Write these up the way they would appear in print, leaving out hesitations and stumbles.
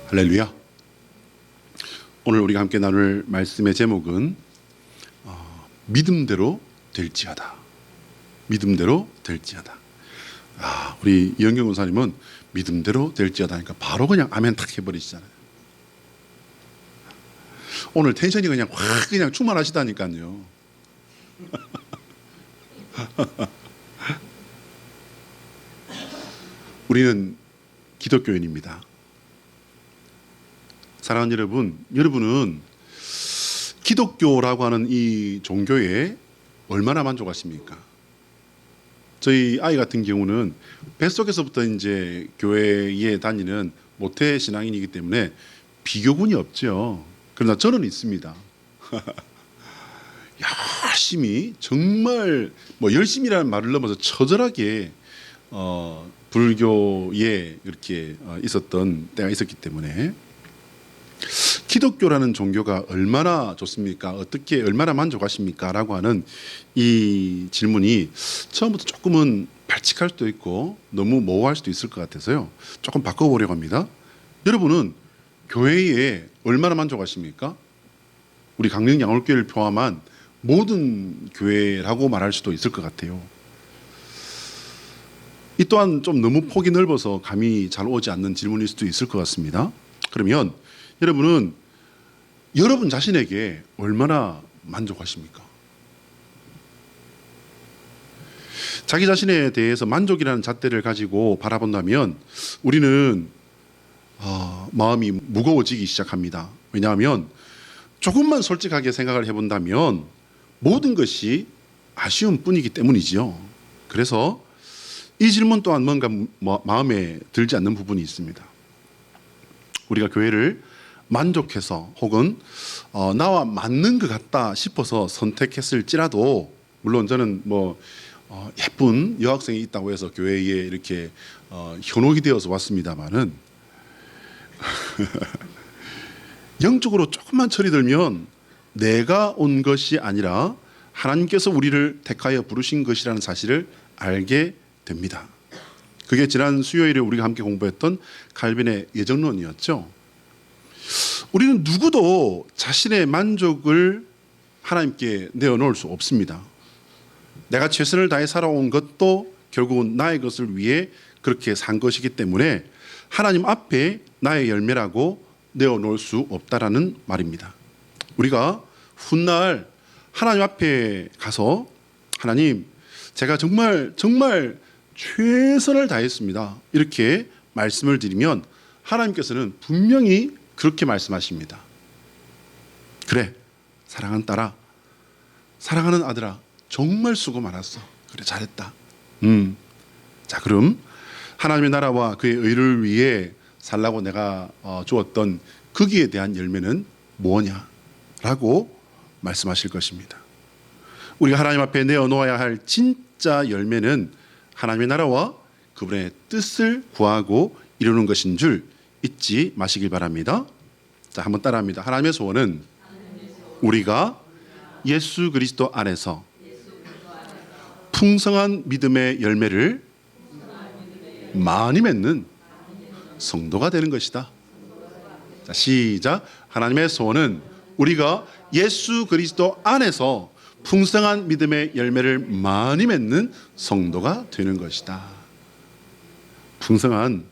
할렐루야. 오늘 우리가 함께 나눌 말씀의 제목은 믿음대로 될지어다. 믿음대로 될지어다. 우리 이영경 권사님은 믿음대로 될지어다 하니까 바로 그냥 아멘 탁 해버리시잖아요. 오늘 텐션이 그냥 확 그냥 충만하시다니까요. 우리는 기독교인입니다. 사랑하는 여러분, 여러분은 기독교라고 하는 이 종교에 얼마나 만족하십니까? 저희 아이 같은 경우는 뱃속에서부터 이제 교회에 다니는 모태 신앙인이기 때문에 비교군이 없죠. 그러나 저는 있습니다. 열심히 정말 열심히라는 말을 넘어서 처절하게 불교에 이렇게 있었던 때가 있었기 때문에 기독교라는 종교가 얼마나 좋습니까? 어떻게 얼마나 만족하십니까? 라고 하는 이 질문이 처음부터 조금은 발칙할 수도 있고 너무 모호할 수도 있을 것 같아서요. 조금 바꿔보려고 합니다. 여러분은 교회에 얼마나 만족하십니까? 우리 강릉 양월교회를 포함한 모든 교회라고 말할 수도 있을 것 같아요. 이 또한 좀 너무 폭이 넓어서 감이 잘 오지 않는 질문일 수도 있을 것 같습니다. 그러면 여러분은 여러분 자신에게 얼마나 만족하십니까? 자기 자신에 대해서 만족이라는 잣대를 가지고 바라본다면 우리는 마음이 무거워지기 시작합니다. 왜냐하면 조금만 솔직하게 생각을 해본다면 모든 것이 아쉬움 뿐이기 때문이지요. 그래서 이 질문 또한 뭔가 마음에 들지 않는 부분이 있습니다. 우리가 교회를 만족해서 혹은 나와 맞는 것 같다 싶어서 선택했을지라도, 물론 저는 예쁜 여학생이 있다고 해서 교회에 이렇게 현혹이 되어서 왔습니다만은 영적으로 조금만 철이 들면 내가 온 것이 아니라 하나님께서 우리를 택하여 부르신 것이라는 사실을 알게 됩니다. 그게 지난 수요일에 우리가 함께 공부했던 칼빈의 예정론이었죠. 우리는 누구도 자신의 만족을 하나님께 내어놓을 수 없습니다. 내가 최선을 다해 살아온 것도 결국은 나의 것을 위해 그렇게 산 것이기 때문에 하나님 앞에 나의 열매라고 내어놓을 수 없다라는 말입니다. 우리가 훗날 하나님 앞에 가서 하나님, 제가 정말 최선을 다했습니다, 이렇게 말씀을 드리면 하나님께서는 분명히 그렇게 말씀하십니다. 그래, 사랑하는 딸아, 사랑하는 아들아, 정말 수고 많았어. 그래, 잘했다. 자, 그럼 하나님의 나라와 그의 의를 위해 살라고 내가 주었던 거기에 대한 열매는 뭐냐라고 말씀하실 것입니다. 우리가 하나님 앞에 내어놓아야 할 진짜 열매는 하나님의 나라와 그분의 뜻을 구하고 이루는 것인 줄 잊지 마시길 바랍니다. 자, 한번 따라합니다. 하나님의 소원은 우리가 예수 그리스도 안에서 풍성한 믿음의 열매를 많이 맺는 성도가 되는 것이다. 자, 시작. 하나님의 소원은 우리가 예수 그리스도 안에서 풍성한 믿음의 열매를 많이 맺는 성도가 되는 것이다. 풍성한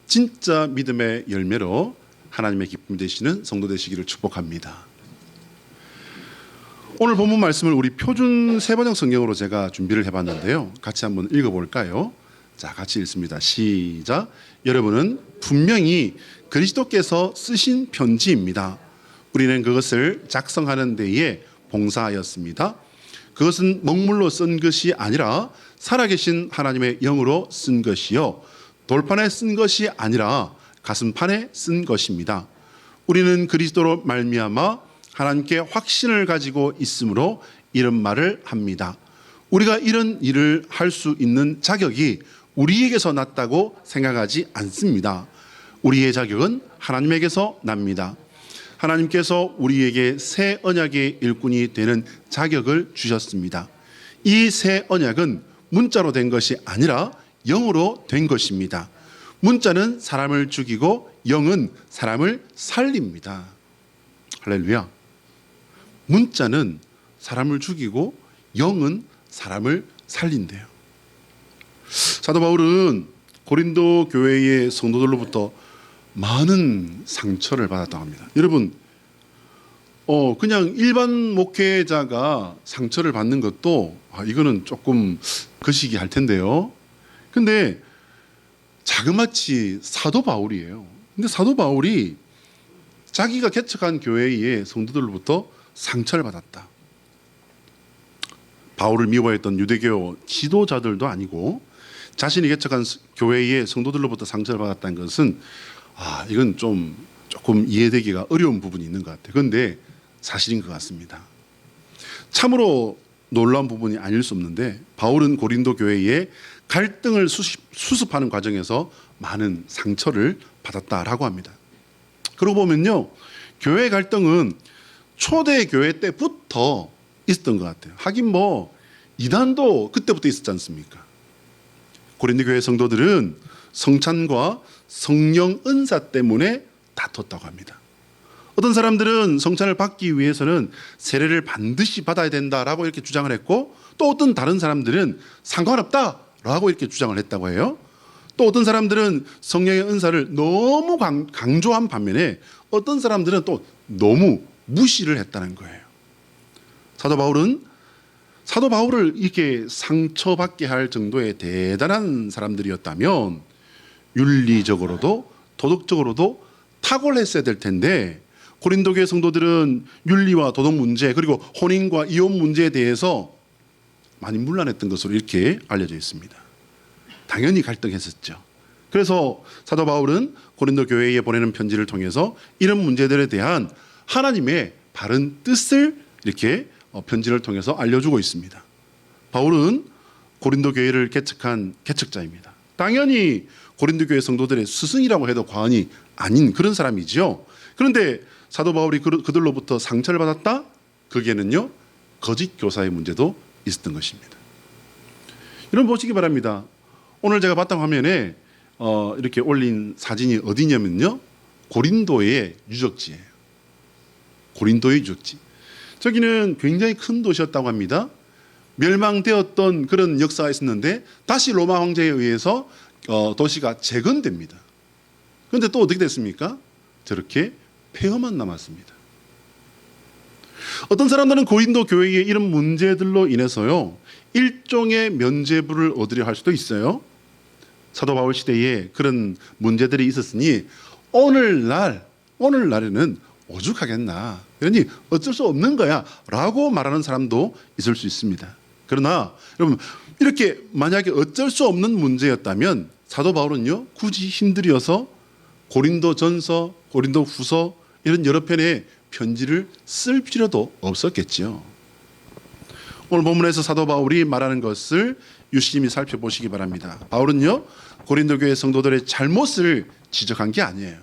진짜 믿음의 열매로 하나님의 기쁨 되시는 성도 되시기를 축복합니다. 오늘 본문 말씀을 우리 표준 세번역 성경으로 제가 준비를 해봤는데요. 같이 한번 읽어볼까요? 자, 같이 읽습니다. 시작. 여러분은 분명히 그리스도께서 쓰신 편지입니다. 우리는 그것을 작성하는 데에 봉사하였습니다. 그것은 먹물로 쓴 것이 아니라 살아계신 하나님의 영으로 쓴 것이요, 돌판에 쓴 것이 아니라 가슴판에 쓴 것입니다. 우리는 그리스도로 말미암아 하나님께 확신을 가지고 있으므로 이런 말을 합니다. 우리가 이런 일을 할 수 있는 자격이 우리에게서 났다고 생각하지 않습니다. 우리의 자격은 하나님에게서 납니다. 하나님께서 우리에게 새 언약의 일꾼이 되는 자격을 주셨습니다. 이 새 언약은 문자로 된 것이 아니라 영으로 된 것입니다. 문자는 사람을 죽이고 영은 사람을 살립니다. 할렐루야. 문자는 사람을 죽이고 영은 사람을 살린대요. 사도 바울은 고린도 교회의 성도들로부터 많은 상처를 받았다고 합니다. 여러분, 그냥 일반 목회자가 상처를 받는 것도 이거는 조금 거시기 할 텐데요. 근데 자그마치 사도 바울이에요. 근데 사도 바울이 자기가 개척한 교회의 성도들로부터 상처를 받았다. 바울을 미워했던 유대교 지도자들도 아니고 자신이 개척한 교회의 성도들로부터 상처를 받았다는 것은 이건 조금 이해되기가 어려운 부분이 있는 것 같아요. 그런데 사실인 것 같습니다. 참으로 놀라운 부분이 아닐 수 없는데 바울은 고린도 교회에 갈등을 수습하는 과정에서 많은 상처를 받았다라고 합니다. 그러고 보면요, 교회 갈등은 초대 교회 때부터 있었던 것 같아요. 하긴 이단도 그때부터 있었지 않습니까? 고린도 교회 성도들은 성찬과 성령 은사 때문에 다퉜다고 합니다. 어떤 사람들은 성찬을 받기 위해서는 세례를 반드시 받아야 된다라고 이렇게 주장을 했고, 또 어떤 다른 사람들은 상관없다라고 이렇게 주장을 했다고 해요. 또 어떤 사람들은 성령의 은사를 너무 강조한 반면에 어떤 사람들은 또 너무 무시를 했다는 거예요. 사도 바울을 이렇게 상처받게 할 정도의 대단한 사람들이었다면 윤리적으로도 도덕적으로도 탁월했어야 될 텐데, 고린도 교회 성도들은 윤리와 도덕 문제 그리고 혼인과 이혼 문제에 대해서 많이 문란했던 것으로 이렇게 알려져 있습니다. 당연히 갈등했었죠. 그래서 사도 바울은 고린도 교회에 보내는 편지를 통해서 이런 문제들에 대한 하나님의 바른 뜻을 이렇게 편지를 통해서 알려주고 있습니다. 바울은 고린도 교회를 개척한 개척자입니다. 당연히 고린도 교회 성도들의 스승이라고 해도 과언이 아닌 그런 사람이죠. 그런데 사도 바울이 그들로부터 상처를 받았다? 거기에는요, 거짓 교사의 문제도 있었던 것입니다. 여러분 보시기 바랍니다. 오늘 제가 봤던 화면에 이렇게 올린 사진이 어디냐면요, 고린도의 유적지예요. 고린도의 유적지. 저기는 굉장히 큰 도시였다고 합니다. 멸망되었던 그런 역사가 있었는데 다시 로마 황제에 의해서 도시가 재건됩니다. 그런데 또 어떻게 됐습니까? 저렇게 폐허만 남았습니다. 어떤 사람들은 고린도 교회의 이런 문제들로 인해서요, 일종의 면죄부를 얻으려 할 수도 있어요. 사도 바울 시대에 그런 문제들이 있었으니 오늘날에는 오죽하겠나, 그러니 어쩔 수 없는 거야 라고 말하는 사람도 있을 수 있습니다. 그러나 여러분, 이렇게 만약에 어쩔 수 없는 문제였다면 사도 바울은요, 굳이 힘들여서 고린도전서, 고린도후서 이런 여러 편의 편지를 쓸 필요도 없었겠지요. 오늘 본문에서 사도 바울이 말하는 것을 유심히 살펴보시기 바랍니다. 바울은요, 고린도 교회 성도들의 잘못을 지적한 게 아니에요.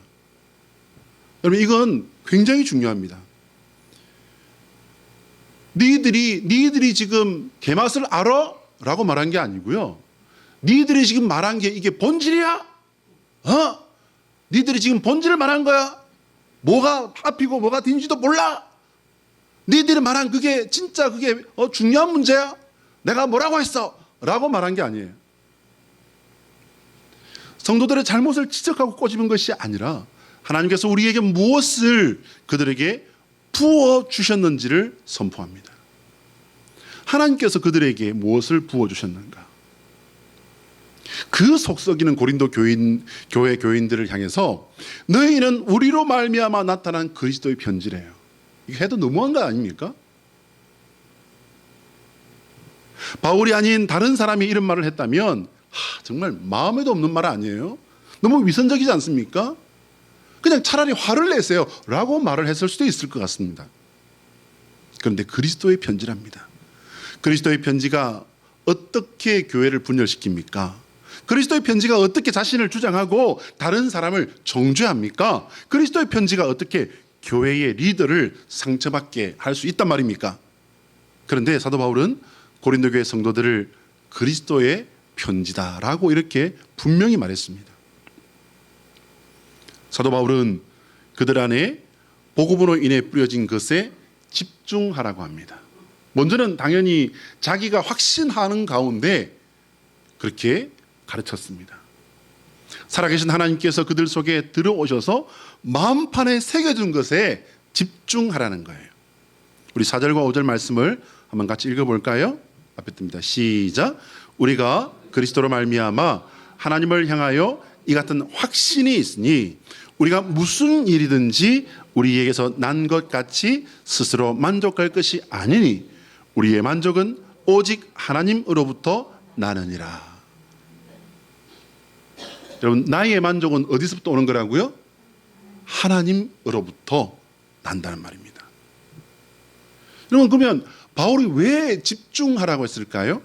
여러분, 이건 굉장히 중요합니다. 니들이 지금 개맛을 알아? 라고 말한 게 아니고요, 니들이 지금 말한 게 이게 본질이야? 니들이 지금 본질을 말한 거야? 뭐가 앞이고 뭐가 뒤인지도 몰라? 니들이 말한 그게 진짜 그게 중요한 문제야? 내가 뭐라고 했어? 라고 말한 게 아니에요. 성도들의 잘못을 지적하고 꼬집은 것이 아니라 하나님께서 우리에게 무엇을 그들에게 부어주셨는지를 선포합니다. 하나님께서 그들에게 무엇을 부어주셨는가? 그 속썩이는 고린도 교회 교인들을 향해서 너희는 우리로 말미암아 나타난 그리스도의 편지래요. 이거 해도 너무한 거 아닙니까? 바울이 아닌 다른 사람이 이런 말을 했다면 정말 마음에도 없는 말 아니에요? 너무 위선적이지 않습니까? 그냥 차라리 화를 내세요 라고 말을 했을 수도 있을 것 같습니다. 그런데 그리스도의 편지랍니다. 그리스도의 편지가 어떻게 교회를 분열시킵니까? 그리스도의 편지가 어떻게 자신을 주장하고 다른 사람을 정죄합니까? 그리스도의 편지가 어떻게 교회의 리더를 상처받게 할 수 있단 말입니까? 그런데 사도 바울은 고린도 교회 성도들을 그리스도의 편지다라고 이렇게 분명히 말했습니다. 사도 바울은 그들 안에 복음으로 인해 뿌려진 것에 집중하라고 합니다. 먼저는 당연히 자기가 확신하는 가운데 그렇게 가르쳤습니다. 살아계신 하나님께서 그들 속에 들어오셔서 마음판에 새겨준 것에 집중하라는 거예요. 우리 4절과 5절 말씀을 한번 같이 읽어볼까요? 앞에 뜹니다. 시작. 우리가 그리스도로 말미암아 하나님을 향하여 이 같은 확신이 있으니 우리가 무슨 일이든지 우리에게서 난 것 같이 스스로 만족할 것이 아니니 우리의 만족은 오직 하나님으로부터 나느니라. 여러분, 나의 만족은 어디서부터 오는 거라고요? 하나님으로부터 난다는 말입니다. 여러분, 그러면 바울이 왜 집중하라고 했을까요?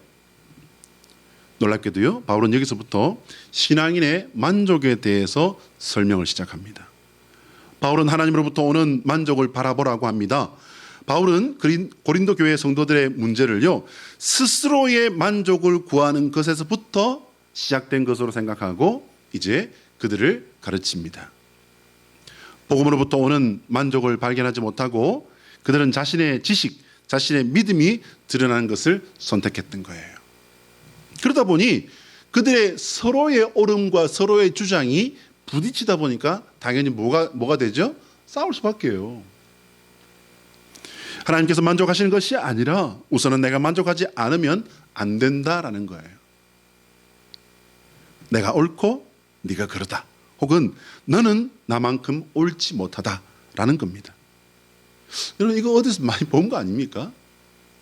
놀랍게도요, 바울은 여기서부터 신앙인의 만족에 대해서 설명을 시작합니다. 바울은 하나님으로부터 오는 만족을 바라보라고 합니다. 바울은 고린도 교회 성도들의 문제를요, 스스로의 만족을 구하는 것에서부터 시작된 것으로 생각하고 이제 그들을 가르칩니다. 복음으로부터 오는 만족을 발견하지 못하고 그들은 자신의 지식, 자신의 믿음이 드러나는 것을 선택했던 거예요. 그러다 보니 그들의 서로의 옳음과 서로의 주장이 부딪히다 보니까 당연히 뭐가 되죠? 싸울 수밖에요. 하나님께서 만족하시는 것이 아니라 우선은 내가 만족하지 않으면 안 된다라는 거예요. 내가 옳고 네가 그러다. 혹은 너는 나만큼 옳지 못하다라는 겁니다. 여러분, 이거 어디서 많이 본 거 아닙니까?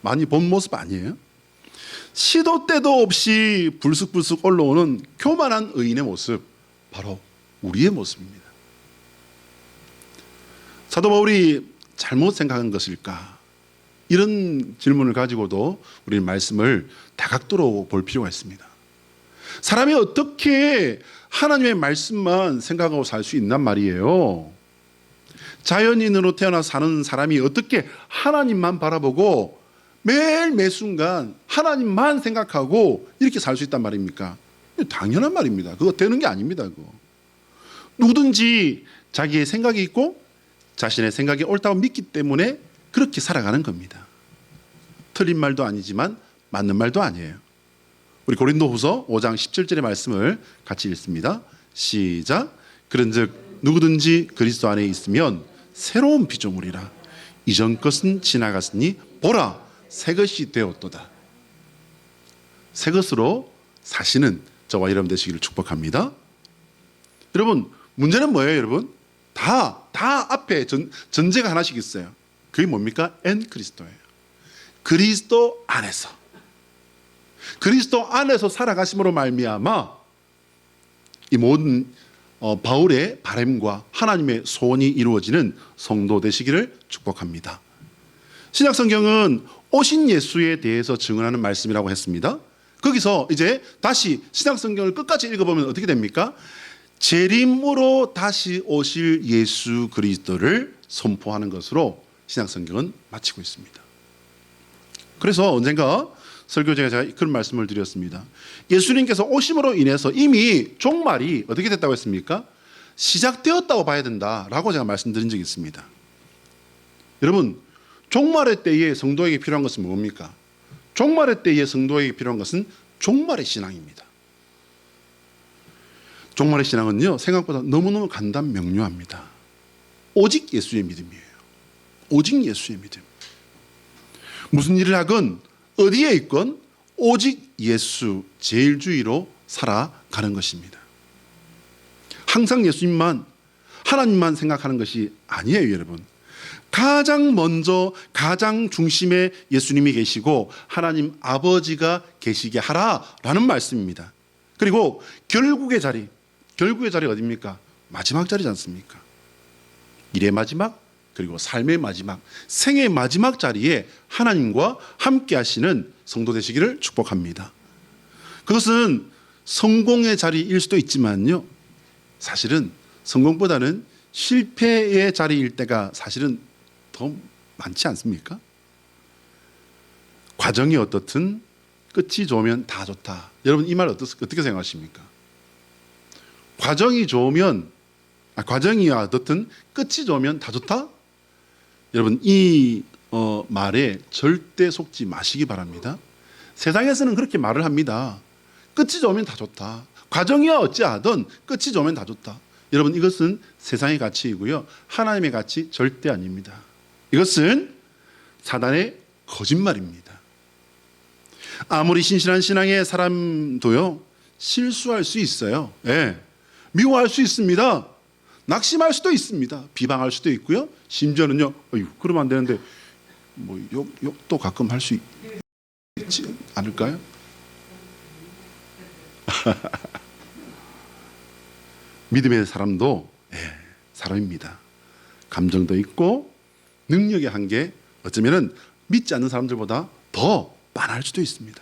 많이 본 모습 아니에요? 시도 때도 없이 불쑥불쑥 올라오는 교만한 의인의 모습, 바로 우리의 모습입니다. 사도 바울이 잘못 생각한 것일까? 이런 질문을 가지고도 우리는 말씀을 다각도로 볼 필요가 있습니다. 사람이 어떻게 하나님의 말씀만 생각하고 살 수 있단 말이에요. 자연인으로 태어나 사는 사람이 어떻게 하나님만 바라보고 매일 매순간 하나님만 생각하고 이렇게 살 수 있단 말입니까? 당연한 말입니다. 그거 되는 게 아닙니다. 그거. 누구든지 자기의 생각이 있고 자신의 생각이 옳다고 믿기 때문에 그렇게 살아가는 겁니다. 틀린 말도 아니지만 맞는 말도 아니에요. 우리 고린도후서 5장 17절의 말씀을 같이 읽습니다. 시작. 그런즉 누구든지 그리스도 안에 있으면 새로운 피조물이라. 이전 것은 지나갔으니 보라 새 것이 되었도다. 새 것으로 사시는 저와 여러분 되시기를 축복합니다. 여러분, 문제는 뭐예요, 여러분? 다 앞에 전제가 하나씩 있어요. 그게 뭡니까? 엔 그리스도예요. 그리스도 안에서. 그리스도 안에서 살아가심으로 말미암아 이 모든 바울의 바람과 하나님의 소원이 이루어지는 성도 되시기를 축복합니다. 신약성경은 오신 예수에 대해서 증언하는 말씀이라고 했습니다. 거기서 이제 다시 신약성경을 끝까지 읽어보면 어떻게 됩니까? 재림으로 다시 오실 예수 그리스도를 선포하는 것으로 신약성경은 마치고 있습니다. 그래서 언젠가 설교제가 제가 그런 말씀을 드렸습니다. 예수님께서 오심으로 인해서 이미 종말이 어떻게 됐다고 했습니까? 시작되었다고 봐야 된다라고 제가 말씀드린 적이 있습니다. 여러분, 종말의 때에 성도에게 필요한 것은 뭡니까? 종말의 때에 성도에게 필요한 것은 종말의 신앙입니다. 종말의 신앙은요, 생각보다 너무너무 간단 명료합니다. 오직 예수의 믿음이에요. 오직 예수의 믿음. 무슨 일을 하건 어디에 있건 오직 예수 제일주의로 살아가는 것입니다. 항상 예수님만, 하나님만 생각하는 것이 아니에요, 여러분. 가장 먼저 가장 중심에 예수님이 계시고 하나님 아버지가 계시게 하라라는 말씀입니다. 그리고 결국의 자리 어디입니까? 마지막 자리지 않습니까? 일의 마지막, 그리고 삶의 마지막, 생의 마지막 자리에 하나님과 함께 하시는 성도 되시기를 축복합니다. 그것은 성공의 자리일 수도 있지만요, 사실은 성공보다는 실패의 자리일 때가 사실은 더 많지 않습니까? 과정이 어떻든 끝이 좋으면 다 좋다. 여러분, 이 말 어떻게 생각하십니까? 과정이 좋으면 과정이야 어떻든 끝이 좋으면 다 좋다. 여러분 이 말에 절대 속지 마시기 바랍니다. 세상에서는 그렇게 말을 합니다. 끝이 좋으면 다 좋다. 과정이야 어찌하든 끝이 좋으면 다 좋다. 여러분 이것은 세상의 가치이고요, 하나님의 가치 절대 아닙니다. 이것은 사단의 거짓말입니다. 아무리 신실한 신앙의 사람도요 실수할 수 있어요. 미워할 수 있습니다. 낙심할 수도 있습니다. 비방할 수도 있고요. 심지어는요, 그러면 안 되는데 뭐 욕도 가끔 할 수 있지 않을까요? 믿음의 사람도 사람입니다. 감정도 있고 능력의 한계, 어쩌면은 믿지 않는 사람들보다 더 많을 수도 있습니다.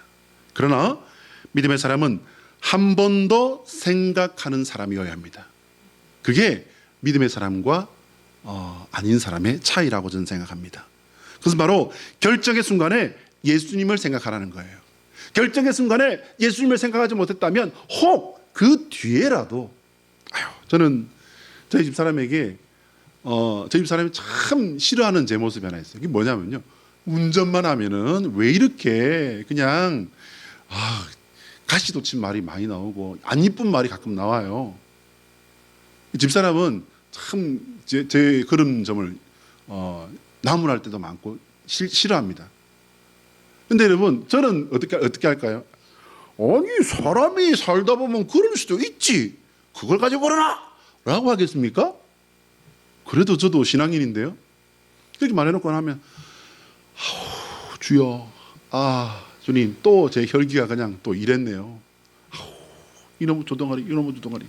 그러나 믿음의 사람은 한 번 더 생각하는 사람이어야 합니다. 그게 믿음의 사람과 아닌 사람의 차이라고 저는 생각합니다. 그것은 바로 결정의 순간에 예수님을 생각하라는 거예요. 결정의 순간에 예수님을 생각하지 못했다면 혹 그 뒤에라도 저는 저희 집 사람에게 저희 집 사람이 참 싫어하는 제 모습이 하나 있어요. 그게 뭐냐면요, 운전만 하면은 왜 이렇게 그냥 가시돋친 말이 많이 나오고 안 이쁜 말이 가끔 나와요. 집사람은 참 제 그런 점을 나무랄 때도 많고 싫어합니다. 근데 여러분 저는 어떻게 할까요? 아니 사람이 살다 보면 그럴 수도 있지, 그걸 가지고 그러나? 라고 하겠습니까? 그래도 저도 신앙인인데요. 그렇게 말해놓고 하면 주여, 주님 또 제 혈기가 그냥 또 이랬네요. 이놈의 조동아리, 이놈의 조동아리.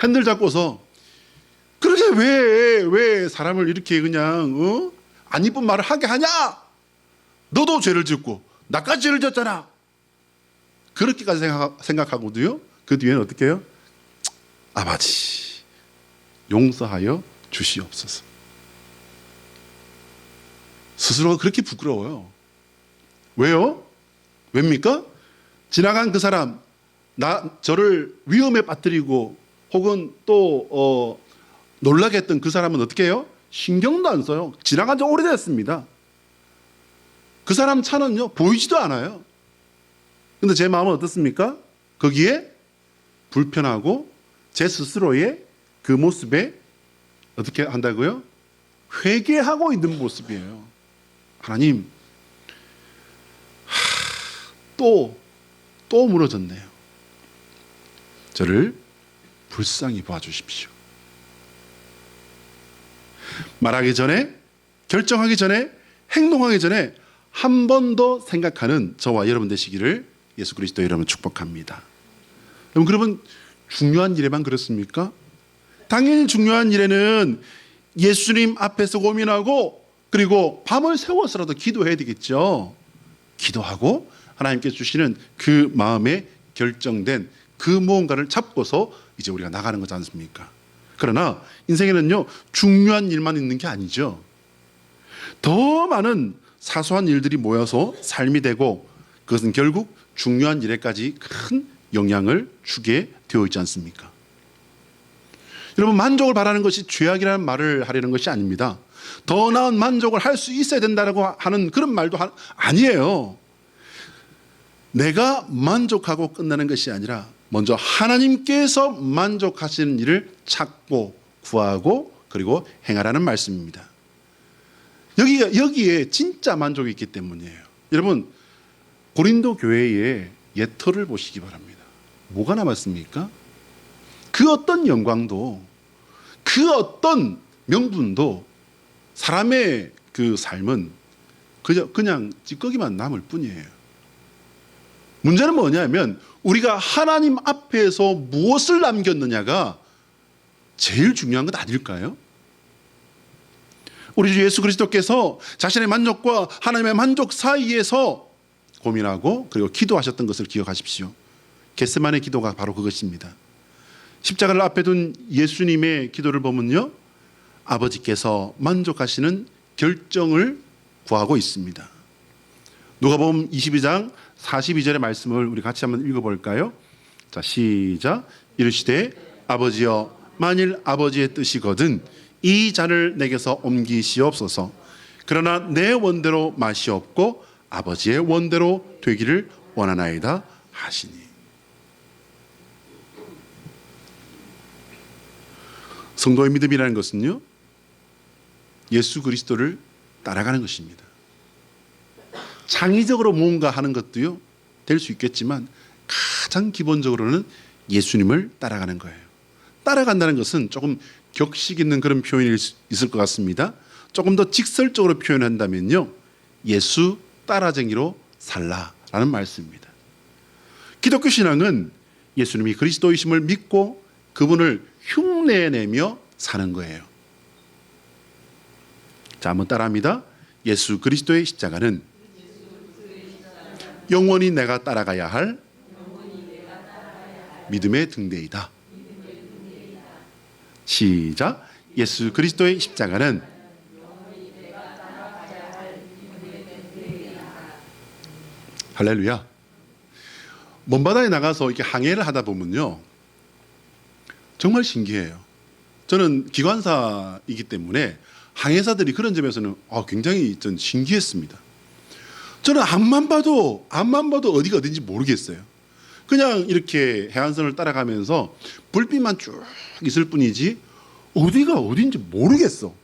핸들 잡고서 그렇게 왜 사람을 이렇게 그냥 안 이쁜 말을 하게 하냐? 너도 죄를 짓고 나까지 죄를 졌잖아. 그렇게까지 생각하고도요, 그 뒤에는 어떻게 해요? 아버지 용서하여 주시옵소서. 스스로가 그렇게 부끄러워요. 왜요? 왜입니까? 지나간 그 사람, 저를 위험에 빠뜨리고 혹은 또 놀라게 했던 그 사람은 어떻게 해요? 신경도 안 써요. 지나간 지 오래됐습니다. 그 사람 차는요 보이지도 않아요. 근데 제 마음은 어떻습니까? 거기에 불편하고 제 스스로의 그 모습에 어떻게 한다고요? 회개하고 있는 모습이에요. 하나님, 또 무너졌네요. 저를 불쌍히 봐주십시오. 말하기 전에, 결정하기 전에, 행동하기 전에 한 번 더 생각하는 저와 여러분 되시기를 예수 그리스도 이름으로 축복합니다. 여러분 중요한 일에만 그렇습니까? 당연히 중요한 일에는 예수님 앞에서 고민하고 그리고 밤을 새워서라도 기도해야 되겠죠. 기도하고 하나님께 주시는 그 마음에 결정된 그 무언가를 잡고서 이제 우리가 나가는 거지 않습니까? 그러나 인생에는요 중요한 일만 있는 게 아니죠. 더 많은 사소한 일들이 모여서 삶이 되고 그것은 결국 중요한 일에까지 큰 영향을 주게 되어 있지 않습니까? 여러분 만족을 바라는 것이 죄악이라는 말을 하려는 것이 아닙니다. 더 나은 만족을 할 수 있어야 된다고 하는 그런 말도 아니에요. 내가 만족하고 끝나는 것이 아니라 먼저 하나님께서 만족하시는 일을 찾고 구하고 그리고 행하라는 말씀입니다. 여기에 진짜 만족이 있기 때문이에요. 여러분 고린도 교회의 예터를 보시기 바랍니다. 뭐가 남았습니까? 그 어떤 영광도 그 어떤 명분도 사람의 그 삶은 그냥 찌꺼기만 남을 뿐이에요. 문제는 뭐냐면 우리가 하나님 앞에서 무엇을 남겼느냐가 제일 중요한 것 아닐까요? 우리 주 예수 그리스도께서 자신의 만족과 하나님의 만족 사이에서 고민하고 그리고 기도하셨던 것을 기억하십시오. 겟세마네 기도가 바로 그것입니다. 십자가를 앞에 둔 예수님의 기도를 보면요, 아버지께서 만족하시는 결정을 구하고 있습니다. 누가복음 22장 42절의 말씀을 우리 같이 한번 읽어볼까요? 자, 시작. 이르시되 아버지여 만일 아버지의 뜻이거든 이 잔을 내게서 옮기시옵소서. 그러나 내 원대로 마시옵고 아버지의 원대로 되기를 원하나이다 하시니. 성도의 믿음이라는 것은요, 예수 그리스도를 따라가는 것입니다. 창의적으로 뭔가 하는 것도요 될 수 있겠지만 가장 기본적으로는 예수님을 따라가는 거예요. 따라간다는 것은 조금 격식 있는 그런 표현이 있을 것 같습니다. 조금 더 직설적으로 표현한다면요, 예수 따라쟁이로 살라라는 말씀입니다. 기독교 신앙은 예수님이 그리스도이심을 믿고 그분을 흉내내며 사는 거예요. 자, 한번 따라합니다. 예수 그리스도의 십자가는 영원히 내가 따라가야 할 믿음의 등대이다. 시작. 예수 그리스도의 십자가는 할렐루야. 먼바다에 나가서 이렇게 항해를 하다 보면요, 정말 신기해요. 저는 기관사이기 때문에 항해사들이 그런 점에서는 굉장히 전 신기했습니다. 저는 앞만 봐도 어디가 어딘지 모르겠어요. 그냥 이렇게 해안선을 따라가면서 불빛만 쭉 있을 뿐이지 어디가 어딘지 모르겠어.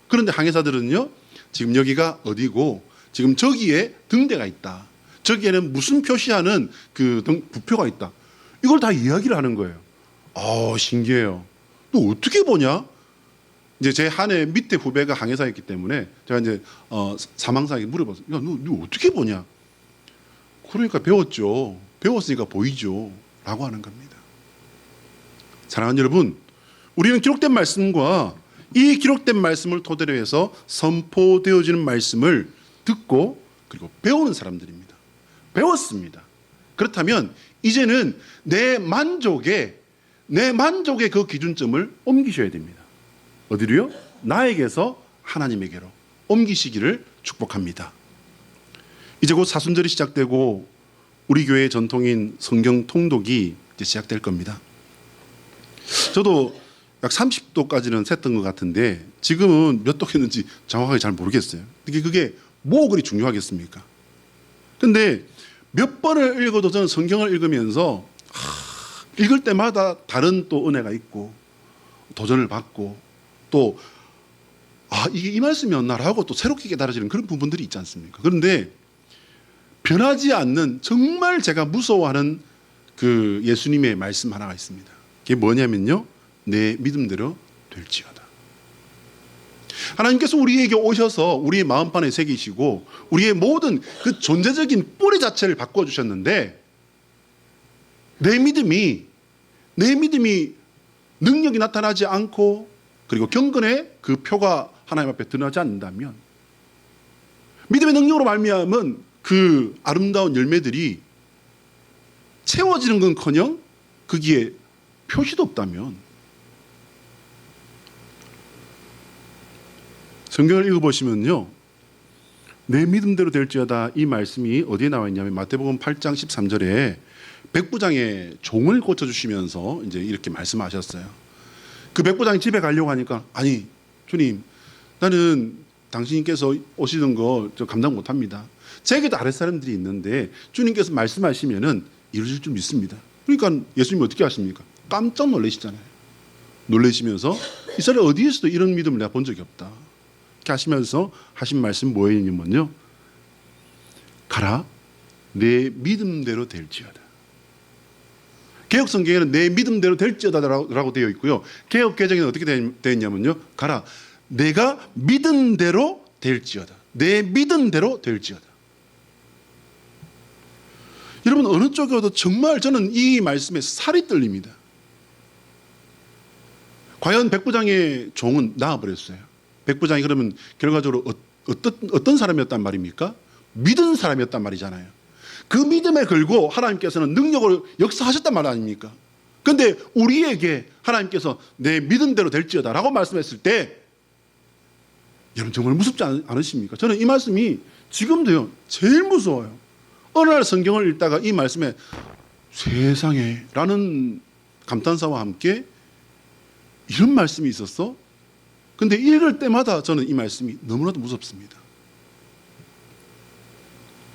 그런데 항해사들은요, 지금 여기가 어디고 지금 저기에 등대가 있다, 저기에는 무슨 표시하는 그 부표가 있다, 이걸 다 이야기를 하는 거예요. 신기해요. 너 어떻게 보냐? 이제 제 한 해 밑에 후배가 항해사였기 때문에 제가 이제 사망사에게 물어봤어요. 야, 너 어떻게 보냐? 그러니까 배웠죠. 배웠으니까 보이죠. 라고 하는 겁니다. 사랑하는 여러분, 우리는 기록된 말씀과 이 기록된 말씀을 토대로 해서 선포되어지는 말씀을 듣고 그리고 배우는 사람들입니다. 배웠습니다. 그렇다면 이제는 내 만족의 그 기준점을 옮기셔야 됩니다. 어디로요? 나에게서 하나님에게로 옮기시기를 축복합니다. 이제 곧 사순절이 시작되고 우리 교회의 전통인 성경 통독이 이제 시작될 겁니다. 저도 약 30도까지는 샜던 것 같은데 지금은 몇 도겠는지 정확하게 잘 모르겠어요. 그게 뭐 그리 중요하겠습니까? 근데 몇 번을 읽어도 저는 성경을 읽으면서 읽을 때마다 다른 또 은혜가 있고 도전을 받고 또 이게 이 말씀이었나라고 또 새롭게 깨달아지는 그런 부분들이 있지 않습니까? 그런데 변하지 않는 정말 제가 무서워하는 그 예수님의 말씀 하나가 있습니다. 그게 뭐냐면요, 내 믿음대로 될지어다. 하나님께서 우리에게 오셔서 우리의 마음판에 새기시고 우리의 모든 그 존재적인 뿌리 자체를 바꿔주셨는데 내 믿음이 능력이 나타나지 않고 그리고 경건의 그 표가 하나님 앞에 드러나지 않는다면, 믿음의 능력으로 말미암은 그 아름다운 열매들이 채워지는 건커녕 거기에 표시도 없다면, 성경을 읽어보시면요, 내 믿음대로 될지어다 이 말씀이 어디에 나와 있냐면 마태복음 8장 13절에 백부장의 종을 고쳐주시면서 이제 이렇게 말씀하셨어요. 그 백부장이 집에 가려고 하니까, 아니 주님, 나는 당신께서 오시는 거 저 감당 못합니다. 제게도 아랫사람들이 있는데 주님께서 말씀하시면은 이루실 줄 믿습니다. 그러니까 예수님이 어떻게 하십니까? 깜짝 놀라시잖아요. 놀라시면서 이 사람 어디에서도 이런 믿음을 내가 본 적이 없다 이렇게 하시면서 하신 말씀 뭐였냐면요, 가라, 내 믿음대로 될지어다. 개혁 성경에는 내 믿음대로 될지어다라고 되어 있고요, 개혁 개정에는 어떻게 되어 있냐면요, 가라, 내가 믿은 대로 될지어다. 내 믿은 대로 될지어다. 여러분, 어느 쪽이어도 정말 저는 이 말씀에 살이 떨립니다. 과연 백부장의 종은 나아버렸어요. 백부장이 그러면 결과적으로 어떤 사람이었단 말입니까? 믿은 사람이었단 말이잖아요. 그 믿음에 걸고 하나님께서는 능력으로 역사하셨단 말 아닙니까? 그런데 우리에게 하나님께서 내 믿은 대로 될지어다 라고 말씀했을 때 여러분 정말 무섭지 않으십니까? 저는 이 말씀이 지금도요 제일 무서워요. 어느 날 성경을 읽다가 이 말씀에 세상에 라는 감탄사와 함께 이런 말씀이 있었어? 근데 읽을 때마다 저는 이 말씀이 너무나도 무섭습니다.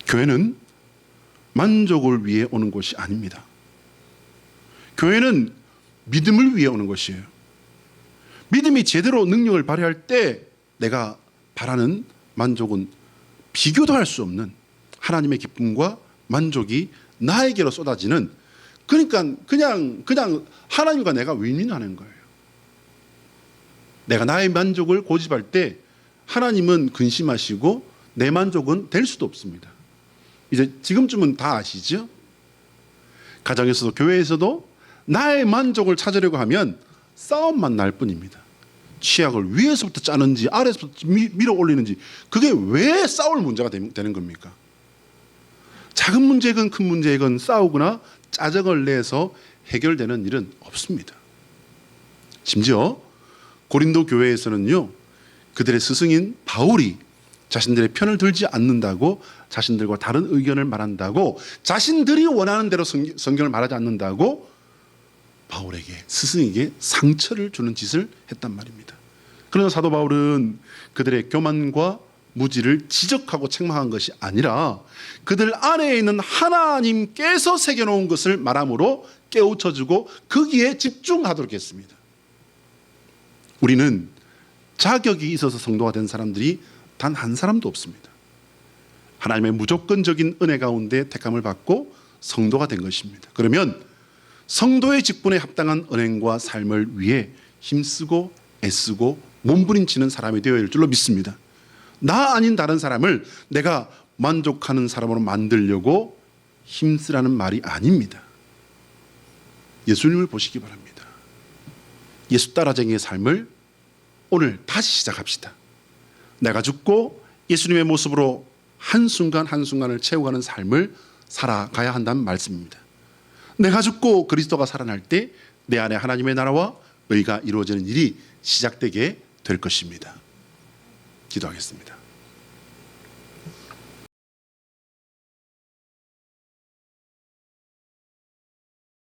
교회는 만족을 위해 오는 곳이 아닙니다. 교회는 믿음을 위해 오는 것이에요. 믿음이 제대로 능력을 발휘할 때 내가 바라는 만족은 비교도 할 수 없는 하나님의 기쁨과 만족이 나에게로 쏟아지는, 그러니까 그냥 하나님과 내가 윈윈하는 거예요. 내가 나의 만족을 고집할 때 하나님은 근심하시고 내 만족은 될 수도 없습니다. 이제 지금쯤은 다 아시죠? 가정에서도 교회에서도 나의 만족을 찾으려고 하면 싸움만 날 뿐입니다. 치약을 위에서부터 짜는지 아래서부터 밀어 올리는지, 그게 왜 싸울 문제가 되는 겁니까? 작은 문제건 큰 문제건 싸우거나 짜증을 내서 해결되는 일은 없습니다. 심지어 고린도 교회에서는요, 그들의 스승인 바울이 자신들의 편을 들지 않는다고, 자신들과 다른 의견을 말한다고, 자신들이 원하는 대로 성경을 말하지 않는다고 바울에게, 스승에게 상처를 주는 짓을 했단 말입니다. 그러나 사도 바울은 그들의 교만과 무지를 지적하고 책망한 것이 아니라 그들 안에 있는 하나님께서 새겨놓은 것을 말함으로 깨우쳐주고 거기에 집중하도록 했습니다. 우리는 자격이 있어서 성도가 된 사람들이 단 한 사람도 없습니다. 하나님의 무조건적인 은혜 가운데 택함을 받고 성도가 된 것입니다. 그러면 성도의 직분에 합당한 언행과 삶을 위해 힘쓰고 애쓰고 몸부림치는 사람이 되어야 할 줄로 믿습니다. 나 아닌 다른 사람을 내가 만족하는 사람으로 만들려고 힘쓰라는 말이 아닙니다. 예수님을 보시기 바랍니다. 예수 따라쟁이의 삶을 오늘 다시 시작합시다. 내가 죽고 예수님의 모습으로 한순간 한순간을 채워가는 삶을 살아가야 한다는 말씀입니다. 내가 죽고 그리스도가 살아날 때 내 안에 하나님의 나라와 의가 이루어지는 일이 시작되게 될 것입니다. 기도하겠습니다.